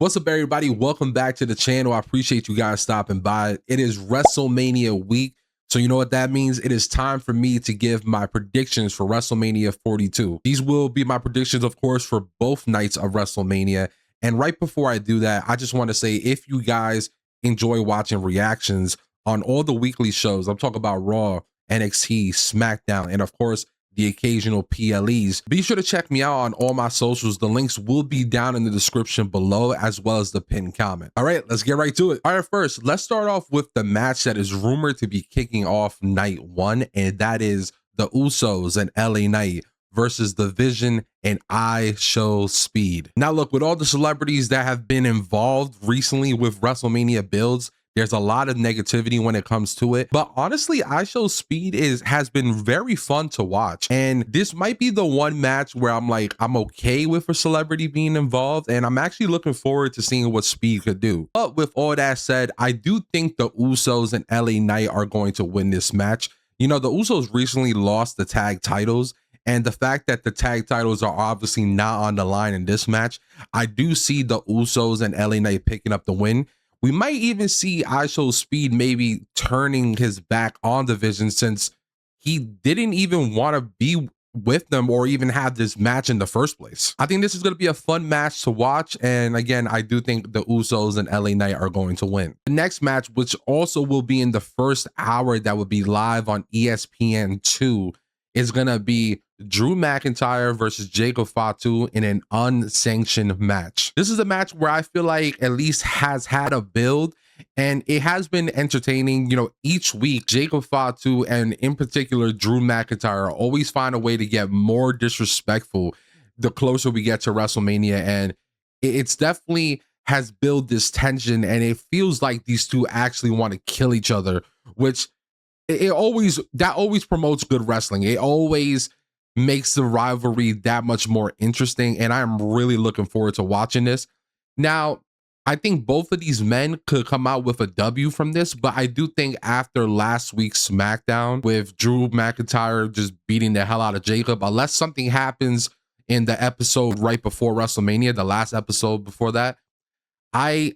What's up, everybody? Welcome back to the channel. I appreciate you guys stopping by. It is WrestleMania week. So you know what that means? It is time for me to give my predictions for WrestleMania 42. These will be my predictions, of course, for both nights of WrestleMania. And right before I do that, I just want to say, if you guys enjoy watching reactions on all the weekly shows, I'm talking about Raw, NXT, SmackDown, and of course, the occasional PLEs, be sure to check me out on all my socials. The links will be down in the description below, as well as the pinned comment. All right, let's get right to it. All right, first, let's start off with the match that is rumored to be kicking off night one, and that is the Usos and LA Knight versus The Vision and I Show Speed. Now, look, with all the celebrities that have been involved recently with WrestleMania builds, there's a lot of negativity when it comes to it, but honestly, I Show Speed has been very fun to watch, and this might be the one match where I'm okay with a celebrity being involved, and I'm actually looking forward to seeing what Speed could do. But with all that said, I do think the Usos and LA Knight are going to win this match. You know, the Usos recently lost the tag titles, and the fact that the tag titles are obviously not on the line in this match, I do see the Usos and LA Knight picking up the win. We might even see I Show Speed maybe turning his back on the Vision, since he didn't even want to be with them or even have this match in the first place. I think this is going to be a fun match to watch. And again, I do think the Usos and LA Knight are going to win. The next match, which also will be in the first hour that will be live on ESPN2, is going to be Drew McIntyre versus Jacob Fatu in an unsanctioned match. This is a match where I feel like at least has had a build, and it has been entertaining. You know, each week, Jacob Fatu and in particular Drew McIntyre always find a way to get more disrespectful the closer we get to WrestleMania, and it's definitely has built this tension, and it feels like these two actually want to kill each other, which it always promotes good wrestling. It always makes the rivalry that much more interesting, and I'm really looking forward to watching this. Now, I think both of these men could come out with a W from this, but I do think after last week's SmackDown with Drew McIntyre just beating the hell out of Jacob, unless something happens in the episode right before WrestleMania, the last episode before that, I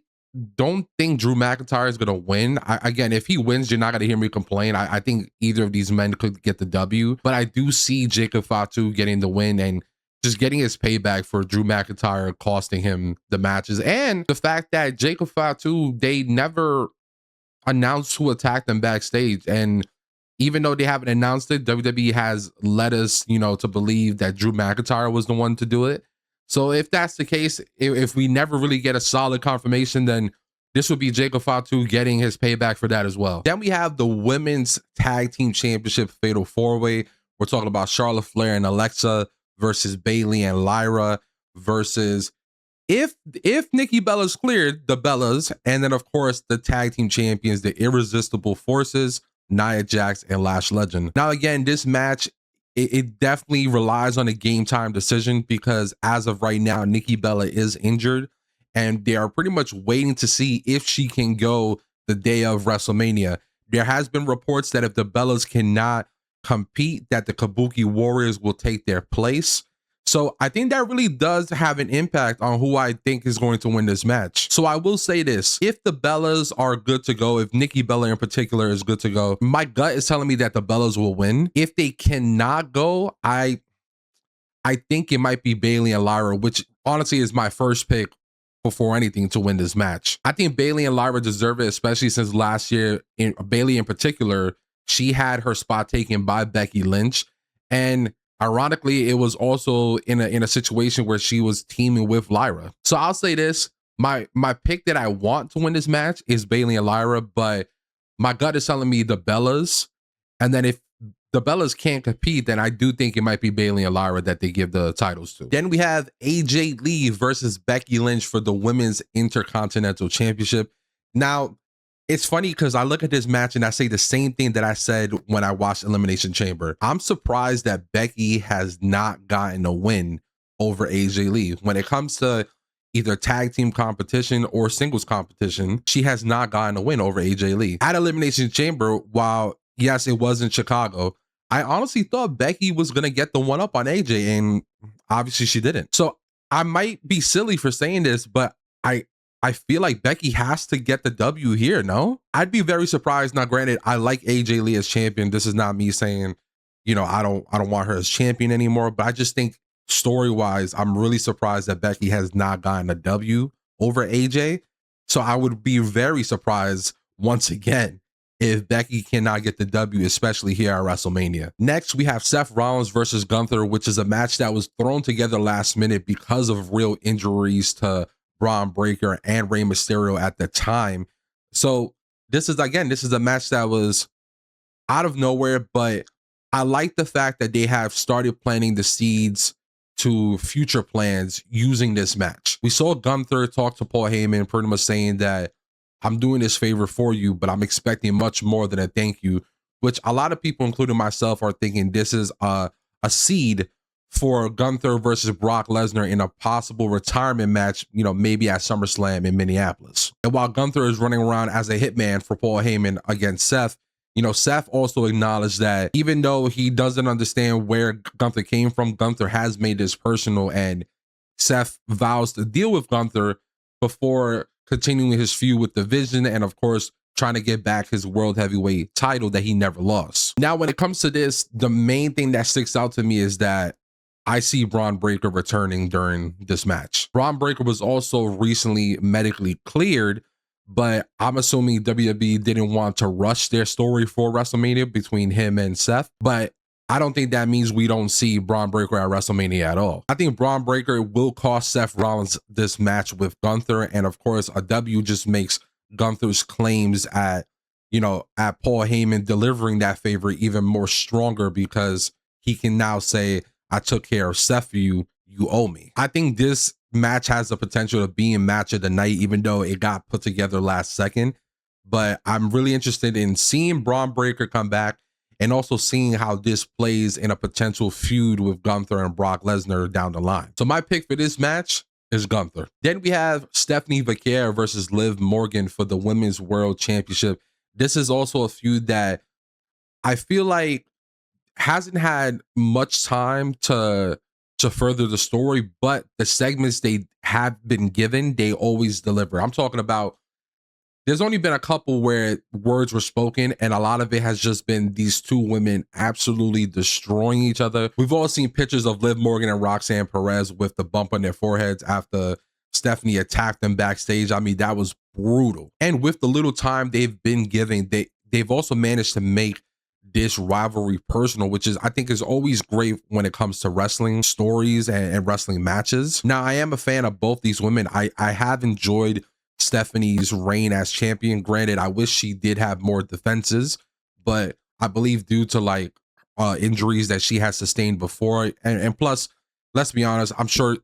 don't think Drew McIntyre is going to win. Again, if he wins, you're not going to hear me complain. I think either of these men could get the W, but I do see Jacob Fatu getting the win and just getting his payback for Drew McIntyre costing him the matches. And the fact that Jacob Fatu, they never announced who attacked them backstage. And even though they haven't announced it, WWE has led us, you know, to believe that Drew McIntyre was the one to do it. So if that's the case, if we never really get a solid confirmation, then this would be Jacob Fatu getting his payback for that as well. Then we have the Women's Tag Team Championship Fatal 4-Way. We're talking about Charlotte Flair and Alexa versus Bayley and Lyra versus, if Nikki Bella's cleared, the Bellas, and then of course the tag team champions, the Irresistible Forces, Nia Jax and Lash Legend. Now again, this match, it definitely relies on a game time decision, because as of right now, Nikki Bella is injured, and they are pretty much waiting to see if she can go the day of WrestleMania. There has been reports that if the Bellas cannot compete, that the Kabuki Warriors will take their place. So I think that really does have an impact on who I think is going to win this match. So I will say this: if the Bellas are good to go, if Nikki Bella in particular is good to go, my gut is telling me that the Bellas will win. If they cannot go, I think it might be Bayley and Lyra, which honestly is my first pick before anything to win this match. I think Bayley and Lyra deserve it, especially since last year, Bayley in particular, she had her spot taken by Becky Lynch, and ironically, it was also in a situation where she was teaming with Lyra. So I'll say this: my pick that I want to win this match is Bayley and Lyra, but my gut is telling me the Bellas. And then if the Bellas can't compete, then I do think it might be Bayley and Lyra that they give the titles to. Then we have AJ Lee versus Becky Lynch for the Women's Intercontinental Championship. Now, it's funny because I look at this match and I say the same thing that I said when I watched Elimination Chamber. I'm surprised that Becky has not gotten a win over AJ Lee. When it comes to either tag team competition or singles competition, she has not gotten a win over AJ Lee. At Elimination Chamber, while yes, it was in Chicago, I honestly thought Becky was going to get the one up on AJ, and obviously she didn't. So I might be silly for saying this, but I I feel like Becky has to get the W here, no? I'd be very surprised. Now, granted, I like AJ Lee as champion. This is not me saying, you know, I don't want her as champion anymore, but I just think story-wise, I'm really surprised that Becky has not gotten a W over AJ. So I would be very surprised once again if Becky cannot get the W, especially here at WrestleMania. Next, we have Seth Rollins versus Gunther, which is a match that was thrown together last minute because of real injuries to Braun Breaker and Rey Mysterio at the time. So this is a match that was out of nowhere, but I like the fact that they have started planting the seeds to future plans using this match. We saw Gunther talk to Paul Heyman pretty much saying that I'm doing this favor for you, but I'm expecting much more than a thank you, which a lot of people, including myself, are thinking this is a seed for Gunther versus Brock Lesnar in a possible retirement match, you know, maybe at SummerSlam in Minneapolis. And while Gunther is running around as a hitman for Paul Heyman against Seth, you know, Seth also acknowledged that even though he doesn't understand where Gunther came from, Gunther has made this personal, and Seth vows to deal with Gunther before continuing his feud with the Vision, and of course, trying to get back his World Heavyweight title that he never lost. Now, when it comes to this, the main thing that sticks out to me is that I see Braun Breaker returning during this match. Braun Breaker was also recently medically cleared, but I'm assuming WWE didn't want to rush their story for WrestleMania between him and Seth. But I don't think that means we don't see Braun Breaker at WrestleMania at all. I think Braun Breaker will cost Seth Rollins this match with Gunther. And of course, a W just makes Gunther's claims at Paul Heyman delivering that favor even more stronger, because he can now say, I took care of Seth for you, you owe me. I think this match has the potential of being match of the night, even though it got put together last second. But I'm really interested in seeing Braun Breaker come back and also seeing how this plays in a potential feud with Gunther and Brock Lesnar down the line. So my pick for this match is Gunther. Then we have Stephanie Vaquer versus Liv Morgan for the Women's World Championship. This is also a feud that I feel like hasn't had much time to further the story, but the segments they have been given, they always deliver. I'm talking about, there's only been a couple where words were spoken, and a lot of it has just been these two women absolutely destroying each other. We've all seen pictures of Liv Morgan and Roxanne Perez with the bump on their foreheads after Stephanie attacked them backstage. I mean, that was brutal. And with the little time they've been giving, they've also managed to make this rivalry personal, which is, I think, is always great when it comes to wrestling stories and wrestling matches. Now, I am a fan of both these women. I have enjoyed Stephanie's reign as champion. Granted, I wish she did have more defenses, but I believe due to injuries that she has sustained before, and plus, let's be honest, I'm sure,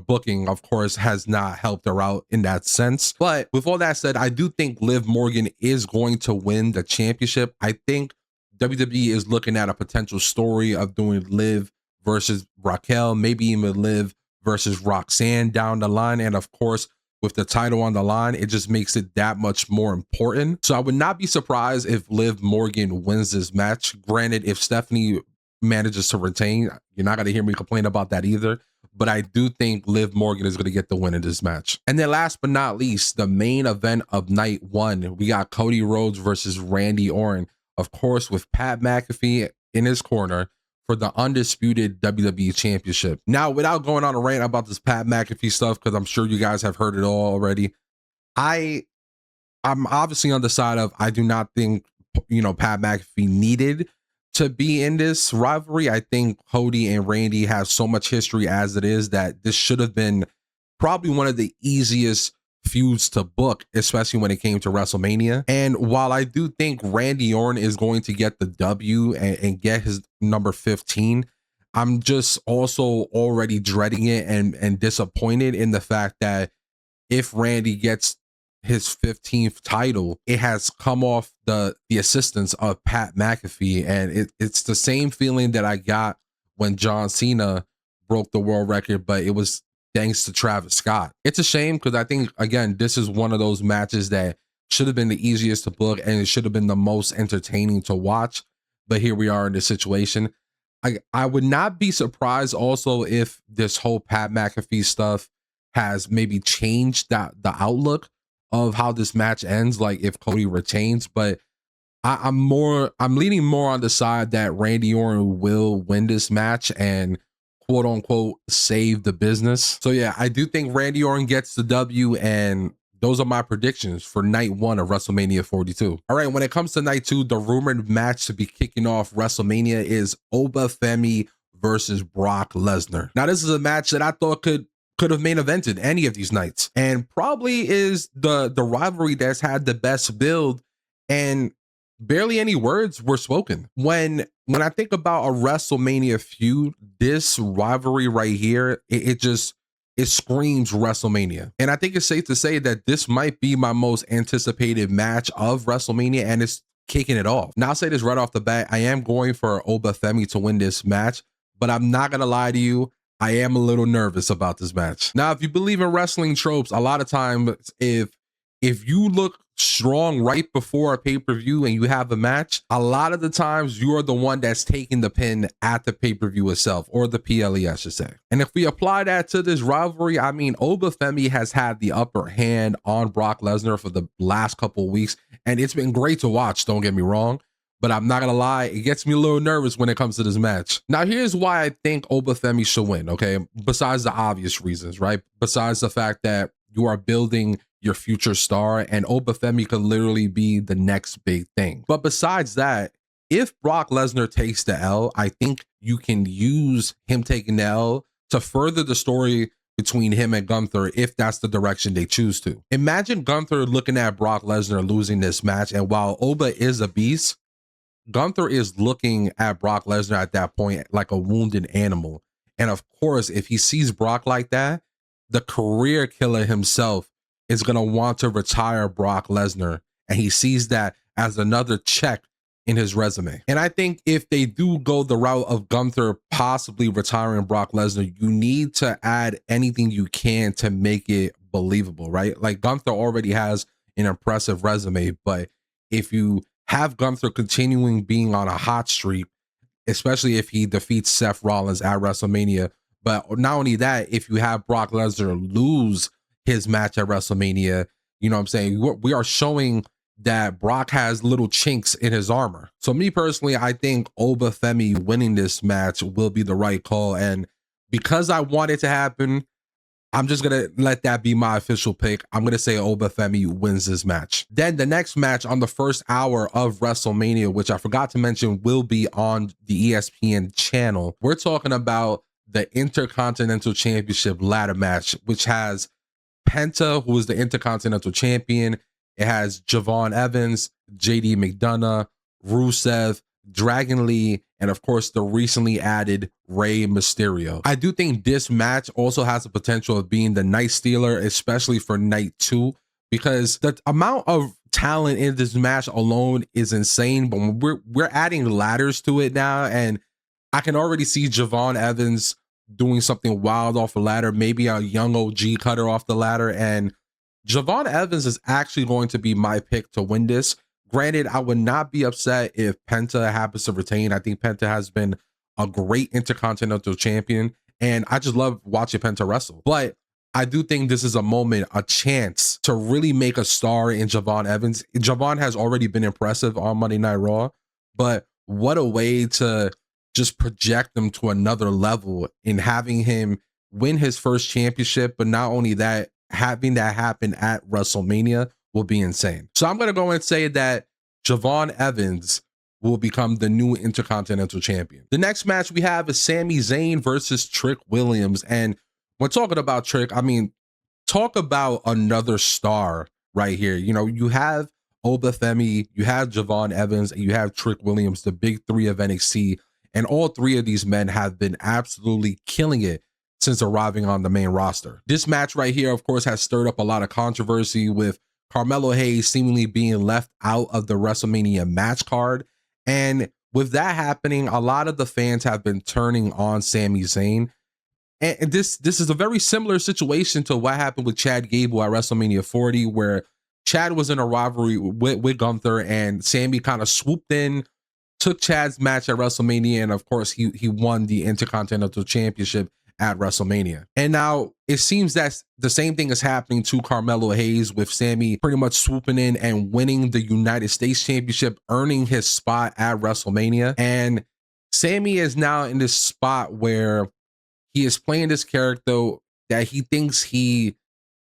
booking, of course, has not helped her out in that sense. But with all that said, I do think Liv Morgan is going to win the championship. I think WWE is looking at a potential story of doing Liv versus Raquel, maybe even Liv versus Roxanne down the line. And of course, with the title on the line, it just makes it that much more important. So I would not be surprised if Liv Morgan wins this match. Granted, if Stephanie manages to retain, you're not going to hear me complain about that either. But I do think Liv Morgan is going to get the win in this match. And then last but not least, the main event of night one, we got Cody Rhodes versus Randy Orton. Of course, with Pat McAfee in his corner for the undisputed WWE Championship. Now, without going on a rant about this Pat McAfee stuff, because I'm sure you guys have heard it all already, I'm obviously on the side of, I do not think, Pat McAfee needed to be in this rivalry. I think Cody and Randy have so much history as it is that this should have been probably one of the easiest feuds to book, especially when it came to WrestleMania. And while I do think Randy Orton is going to get the W and get his number 15, I'm just also already dreading it and disappointed in the fact that if Randy gets his 15th title, it has come off the assistance of Pat McAfee. And it's the same feeling that I got when John Cena broke the world record, but it was thanks to Travis Scott. It's a shame, because I think, again, this is one of those matches that should have been the easiest to book, and it should have been the most entertaining to watch. But here we are in this situation. I would not be surprised also if this whole Pat McAfee stuff has maybe changed the outlook of how this match ends, like if Cody retains. But I'm leaning more on the side that Randy Orton will win this match and quote unquote save the business. So yeah, I do think Randy Orton gets the W, and those are my predictions for night 1 of WrestleMania 42. All right, when it comes to night 2, the rumored match to be kicking off WrestleMania is Obafemi versus Brock Lesnar. Now, this is a match that I thought could have main evented any of these nights, and probably is the rivalry that's had the best build, and barely any words were spoken. When I think about a WrestleMania feud, this rivalry right here, it screams WrestleMania. And I think it's safe to say that this might be my most anticipated match of WrestleMania, and it's kicking it off. Now, I'll say this right off the bat, I am going for Obafemi to win this match, but I'm not gonna lie to you, I am a little nervous about this match. Now, if you believe in wrestling tropes, a lot of times if you look strong right before a pay-per-view and you have a match, a lot of the times you are the one that's taking the pin at the pay-per-view itself, or the PLE, I should say. And if we apply that to this rivalry, I mean, Obafemi has had the upper hand on Brock Lesnar for the last couple of weeks, and it's been great to watch, don't get me wrong. But I'm not gonna lie, it gets me a little nervous when it comes to this match. Now, here's why I think Obafemi should win, okay? Besides the obvious reasons, right? Besides the fact that you are building your future star, and Obafemi could literally be the next big thing. But besides that, if Brock Lesnar takes the L, I think you can use him taking the L to further the story between him and Gunther, if that's the direction they choose to. Imagine Gunther looking at Brock Lesnar losing this match, and while Oba is a beast, Gunther is looking at Brock Lesnar at that point like a wounded animal. And of course, if he sees Brock like that, the career killer himself is going to want to retire Brock Lesnar. And he sees that as another check in his resume. And I think if they do go the route of Gunther possibly retiring Brock Lesnar, you need to add anything you can to make it believable, right? Like, Gunther already has an impressive resume, but if you have Gunther continuing being on a hot streak, especially if he defeats Seth Rollins at WrestleMania. But not only that, if you have Brock Lesnar lose his match at WrestleMania, you know what I'm saying? We are showing that Brock has little chinks in his armor. So me personally, I think Obafemi winning this match will be the right call. And because I want it to happen, I'm just going to let that be my official pick. I'm going to say Obafemi wins this match. Then the next match on the first hour of WrestleMania, which I forgot to mention, will be on the ESPN channel. We're talking about the Intercontinental Championship ladder match, which has Penta, who is the Intercontinental Champion. It has Javon Evans, JD McDonough, Rusev, Dragon Lee, and of course the recently added Rey Mysterio. I do think this match also has the potential of being the night stealer, especially for night 2, because the amount of talent in this match alone is insane. But when we're adding ladders to it now, and I can already see Javon Evans doing something wild off the ladder, maybe a young OG cutter off the ladder, and Javon Evans is actually going to be my pick to win this. Granted, I would not be upset if Penta happens to retain. I think Penta has been a great Intercontinental Champion, and I just love watching Penta wrestle. But I do think this is a moment, a chance to really make a star in Javon Evans. Javon has already been impressive on Monday Night Raw, but what a way to just project him to another level in having him win his first championship. But not only that, having that happen at WrestleMania will be insane. So I'm going to go and say that Javon Evans will become the new Intercontinental Champion. The next match we have is Sami Zayn versus Trick Williams. And when talking about Trick, I mean, talk about another star right here. You know, you have Obafemi, you have Javon Evans, and you have Trick Williams, the big three of NXT. And all three of these men have been absolutely killing it since arriving on the main roster. This match right here, of course, has stirred up a lot of controversy, with Carmelo Hayes seemingly being left out of the WrestleMania match card. And with that happening, a lot of the fans have been turning on Sami Zayn. And this is a very similar situation to what happened with Chad Gable at WrestleMania 40, where Chad was in a rivalry with Gunther, and Sami kind of swooped in, took Chad's match at WrestleMania, and of course he won the Intercontinental Championship at WrestleMania. And now it seems that the same thing is happening to Carmelo Hayes, with Sammy pretty much swooping in and winning the United States Championship, earning his spot at WrestleMania. And Sammy is now in this spot where he is playing this character that he thinks he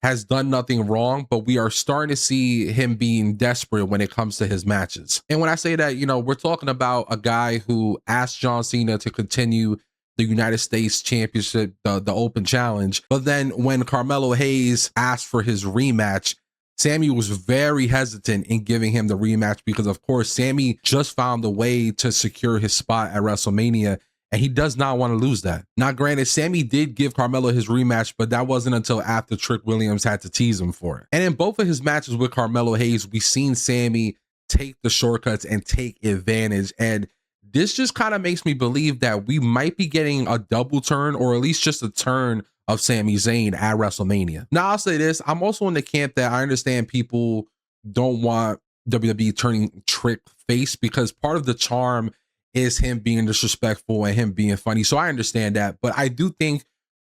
has done nothing wrong, but we are starting to see him being desperate when it comes to his matches. And when I say that, we're talking about a guy who asked John Cena to continue the United States Championship, the Open Challenge. But then when Carmelo Hayes asked for his rematch, Sammy was very hesitant in giving him the rematch because, of course, Sammy just found a way to secure his spot at WrestleMania, and he does not want to lose that. Now, granted, Sammy did give Carmelo his rematch, but that wasn't until after Trick Williams had to tease him for it. And in both of his matches with Carmelo Hayes, we've seen Sammy take the shortcuts and take advantage. And this just kind of makes me believe that we might be getting a double turn, or at least just a turn of Sami Zayn at WrestleMania. Now, I'll say this. I'm also in the camp that I understand people don't want WWE turning Trick face, because part of the charm is him being disrespectful and him being funny. So I understand that. But I do think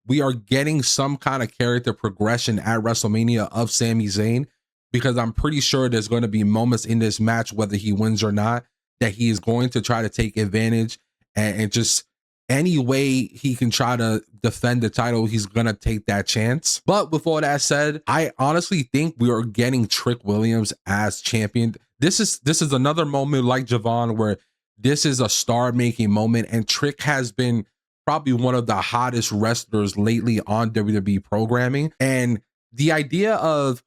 we are getting some kind of character progression at WrestleMania of Sami Zayn, because I'm pretty sure there's going to be moments in this match, whether he wins or not, that he is going to try to take advantage and just any way he can try to defend the title, he's going to take that chance. But with all that said, I honestly think we are getting Trick Williams as champion. This is another moment like Javon where this is a star-making moment, and Trick has been probably one of the hottest wrestlers lately on WWE programming. And the idea of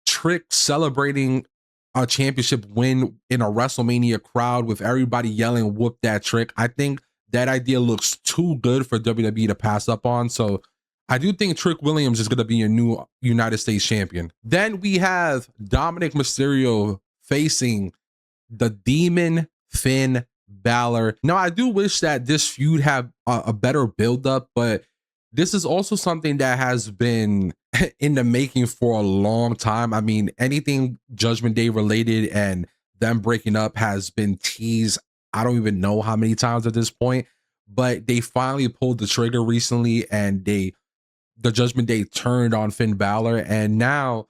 Trick celebrating a championship win in a WrestleMania crowd with everybody yelling, "Whoop that Trick," I think that idea looks too good for WWE to pass up on. So I do think Trick Williams is going to be a new United States champion. Then we have Dominic Mysterio facing the Demon Finn Balor. Now, I do wish that this feud had a better build-up, but this is also something that has been in the making for a long time. I mean, anything Judgment Day related and them breaking up has been teased I don't even know how many times at this point, but they finally pulled the trigger recently, and the Judgment Day turned on Finn Balor, and now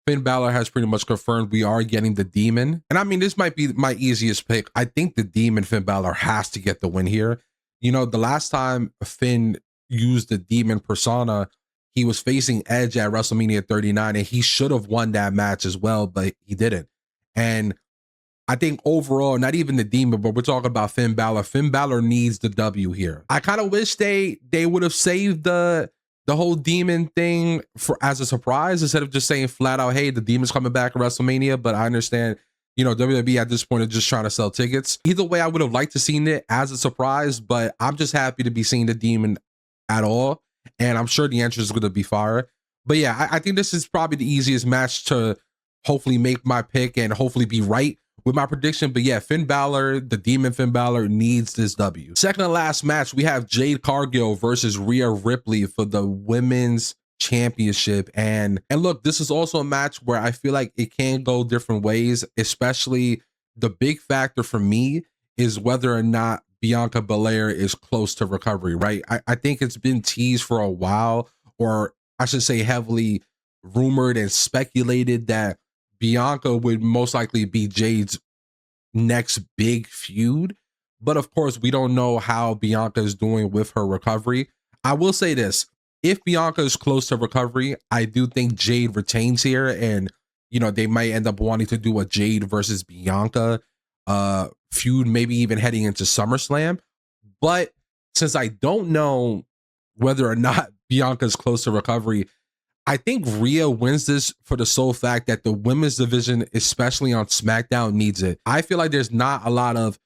Finn Balor has pretty much confirmed we are getting the Demon. And I mean, this might be my easiest pick. I think the Demon Finn Balor has to get the win here. The last time Finn used the Demon persona, he was facing Edge at WrestleMania 39, and he should have won that match as well, but he didn't. And I think overall, not even the Demon, but we're talking about Finn Balor. Finn Balor needs the W here. I kind of wish they would have saved the whole Demon thing as a surprise, instead of just saying flat out, hey, the Demon's coming back at WrestleMania. But I understand, WWE at this point is just trying to sell tickets. Either way, I would have liked to seen it as a surprise, but I'm just happy to be seeing the Demon at all. And I'm sure the entrance is going to be fire. But yeah, I think this is probably the easiest match to hopefully make my pick and hopefully be right with my prediction. But yeah, Finn Balor, the Demon Finn Balor, needs this W. Second to last match, we have Jade Cargill versus Rhea Ripley for the Women's Championship. And look, this is also a match where I feel like it can go different ways, especially the big factor for me is whether or not Bianca Belair is close to recovery, right? I think it's been teased for a while, or I should say heavily rumored and speculated, that Bianca would most likely be Jade's next big feud. But of course, we don't know how Bianca is doing with her recovery. I will say this. If Bianca is close to recovery, I do think Jade retains here. And, they might end up wanting to do a Jade versus Bianca feud, maybe even heading into SummerSlam. But since I don't know whether or not Bianca is close to recovery, I think Rhea wins this for the sole fact that the women's division, especially on SmackDown, needs it. I feel like there's not a lot of,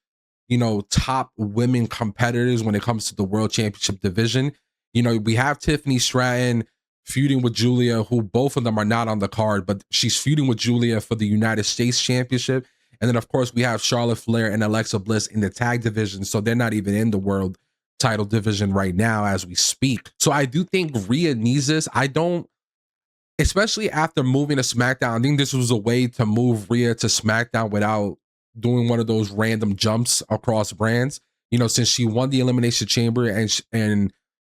top women competitors when it comes to the World Championship division. We have Tiffany Stratton feuding with Julia, who both of them are not on the card, but she's feuding with Julia for the United States Championship. And then, of course, we have Charlotte Flair and Alexa Bliss in the tag division. So they're not even in the world title division right now as we speak. So I do think Rhea needs this. Especially after moving to SmackDown, I think this was a way to move Rhea to SmackDown without doing one of those random jumps across brands. Since she won the Elimination Chamber and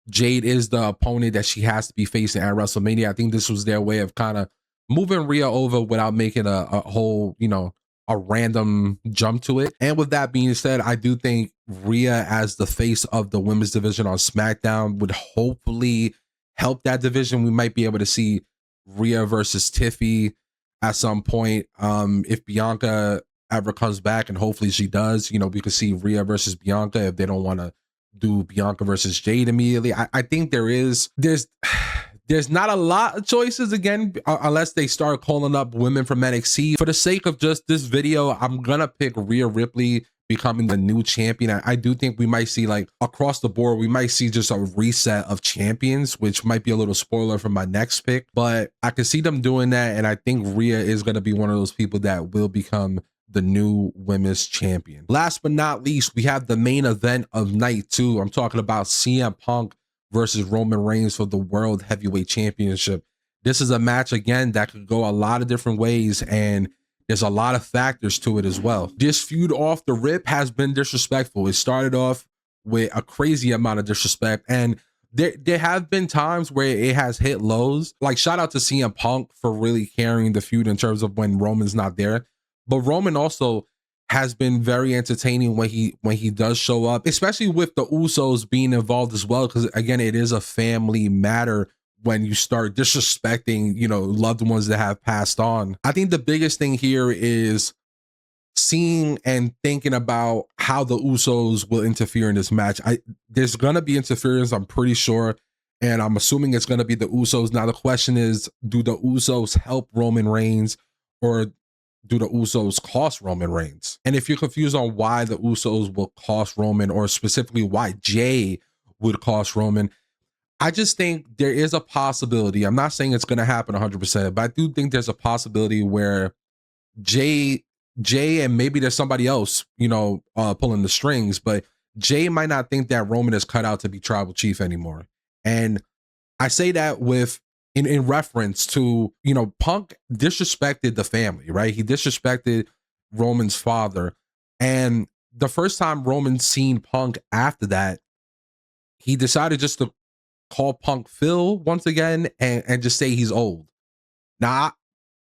Jade is the opponent that she has to be facing at WrestleMania. I think this was their way of kind of moving Rhea over without making a whole, a random jump to it. And with that being said, I do think Rhea as the face of the women's division on SmackDown would hopefully help that division. We might be able to see Rhea versus Tiffy at some point. If Bianca ever comes back, and hopefully she does, we could see Rhea versus Bianca if they don't want to do Bianca versus Jade immediately. I think there's not a lot of choices again, unless they start calling up women from NXT. For the sake of just this video, I'm gonna pick Rhea Ripley becoming the new champion. I do think we might see, like, across the board, we might see just a reset of champions, which might be a little spoiler for my next pick, but I can see them doing that. And I think Rhea is going to be one of those people that will become the new women's champion. Last but not least, we have the main event of night 2. I'm talking about CM Punk versus Roman Reigns for the World Heavyweight Championship. This is a match, again, that could go a lot of different ways, and there's a lot of factors to it as well. This feud off the rip has been disrespectful. It started off with a crazy amount of disrespect, and there have been times where it has hit lows. Like, shout out to CM Punk for really carrying the feud in terms of when Roman's not there. But Roman also has been very entertaining when he does show up, especially with the Usos being involved as well, because again, it is a family matter when you start disrespecting, loved ones that have passed on. I think the biggest thing here is seeing and thinking about how the Usos will interfere in this match. There's gonna be interference, I'm pretty sure, and I'm assuming it's gonna be the Usos. Now the question is, do the Usos help Roman Reigns, or do the Usos cost Roman Reigns? And if you're confused on why the Usos will cost Roman, or specifically why Jay would cost Roman, I just think there is a possibility. I'm not saying it's going to happen 100%, but I do think there's a possibility where Jay and maybe there's somebody else, pulling the strings, but Jay might not think that Roman is cut out to be tribal chief anymore. And I say that in reference to, Punk disrespected the family, right? He disrespected Roman's father. And the first time Roman seen Punk after that, he decided just to call Punk Phil once again and just say he's old. Now,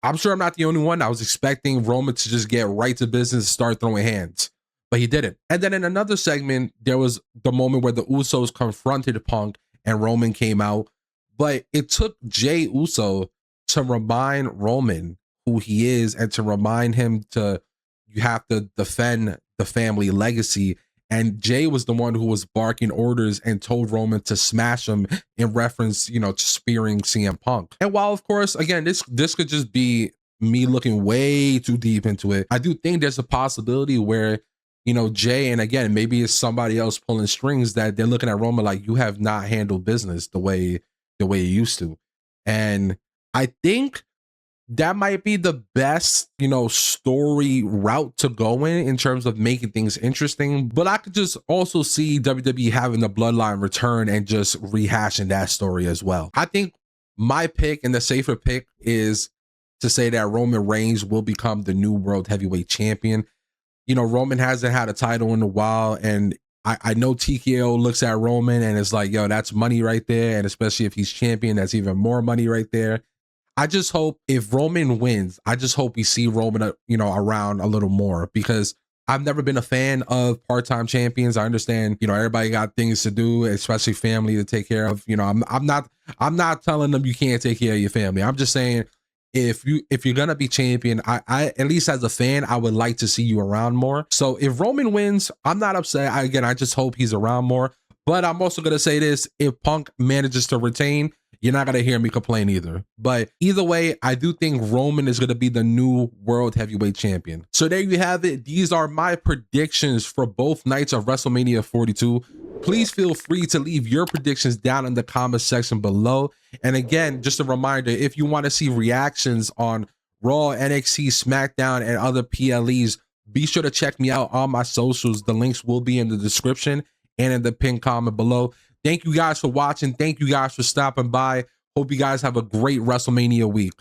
I'm sure I'm not the only one. I was expecting Roman to just get right to business and start throwing hands, but he didn't. And then in another segment, there was the moment where the Usos confronted Punk and Roman came out. But it took Jay Uso to remind Roman who he is, and to remind him you have to defend the family legacy. And Jay was the one who was barking orders and told Roman to smash him in reference, to spearing CM Punk. And while, of course, again, this could just be me looking way too deep into it, I do think there's a possibility where, Jay, and again, maybe it's somebody else pulling strings, that they're looking at Roman like, you have not handled business the way you used to. And I think that might be the best, story route to go in terms of making things interesting. But I could just also see WWE having the bloodline return and just rehashing that story as well. I think my pick, and the safer pick, is to say that Roman Reigns will become the new World Heavyweight Champion. Roman hasn't had a title in a while, and I know TKO looks at Roman and it's like, yo, that's money right there. And especially if he's champion, that's even more money right there. I just hope if Roman wins, I just hope we see Roman, around a little more, because I've never been a fan of part-time champions. I understand, everybody got things to do, especially family to take care of. I'm not telling them you can't take care of your family. I'm just saying, if you're gonna be champion, I at least as a fan, I would like to see you around more. So if Roman wins, I'm not upset. I just hope he's around more. But I'm also gonna say this: if Punk manages to retain, you're not gonna hear me complain either. But either way, I do think Roman is gonna be the new World Heavyweight Champion. So there you have it. These are my predictions for both nights of WrestleMania 42. Please feel free to leave your predictions down in the comment section below. And again, just a reminder, if you want to see reactions on Raw, NXT, SmackDown, and other PLEs, be sure to check me out on my socials. The links will be in the description and in the pinned comment below. Thank you guys for watching. Thank you guys for stopping by. Hope you guys have a great WrestleMania week.